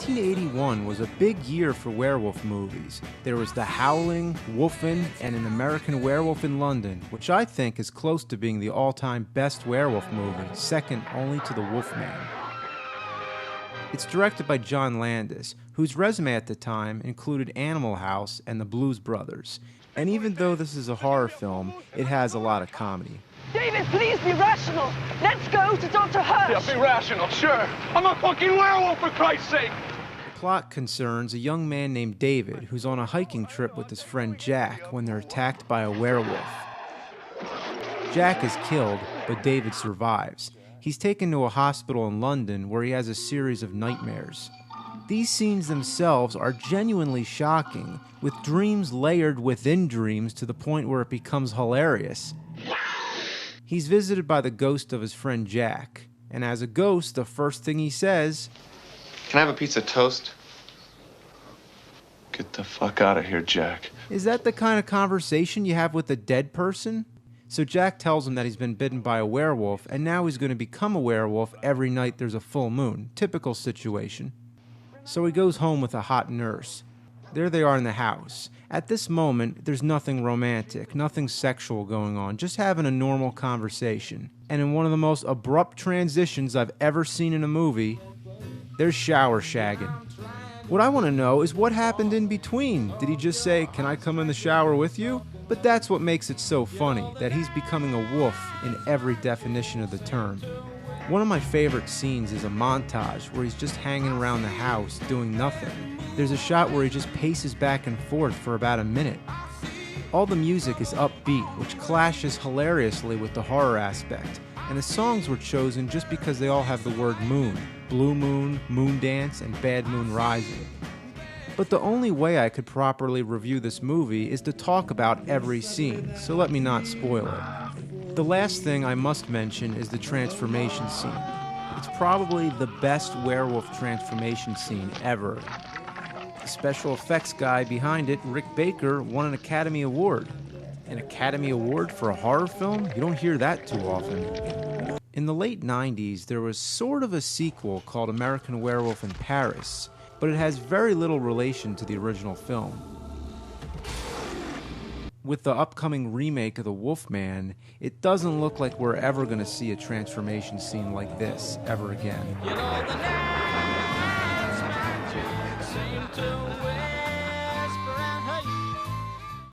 1981 was a big year for werewolf movies. There was The Howling, Wolfen, and An American Werewolf in London, which I think is close to being the all-time best werewolf movie, second only to The Wolfman. It's directed by John Landis, whose resume at the time included Animal House and The Blues Brothers. And even though this is a horror film, it has a lot of comedy. David, please be rational. Let's go to Dr. Hirsch. Yeah, be rational, sure. I'm a fucking werewolf, for Christ's sake. The plot concerns a young man named David who's on a hiking trip with his friend Jack when they're attacked by a werewolf. Jack is killed, but David survives. He's taken to a hospital in London where he has a series of nightmares. These scenes themselves are genuinely shocking, with dreams layered within dreams to the point where it becomes hilarious. He's visited by the ghost of his friend Jack, and as a ghost, the first thing he says, "Can I have a piece of toast?" "Get the fuck out of here, Jack." Is that the kind of conversation you have with a dead person? So Jack tells him that he's been bitten by a werewolf, and now he's going to become a werewolf every night there's a full moon. Typical situation. So he goes home with a hot nurse. There they are in the house. At this moment, there's nothing romantic, nothing sexual going on, just having a normal conversation. And in one of the most abrupt transitions I've ever seen in a movie, there's shower shagging. What I want to know is what happened in between. Did he just say, "Can I come in the shower with you?" But that's what makes it so funny, that he's becoming a wolf in every definition of the term. One of my favorite scenes is a montage where he's just hanging around the house doing nothing. There's a shot where he just paces back and forth for about a minute. All the music is upbeat, which clashes hilariously with the horror aspect, and the songs were chosen just because they all have the word moon: Blue Moon, Moon Dance, and Bad Moon Rising. But the only way I could properly review this movie is to talk about every scene, so let me not spoil it. The last thing I must mention is the transformation scene. It's probably the best werewolf transformation scene ever. The special effects guy behind it, Rick Baker, won an Academy Award. An Academy Award for a horror film? You don't hear that too often. In the late 90s, there was sort of a sequel called American Werewolf in Paris, but it has very little relation to the original film. With the upcoming remake of The Wolfman, it doesn't look like we're ever going to see a transformation scene like this ever again. You know the nights seem to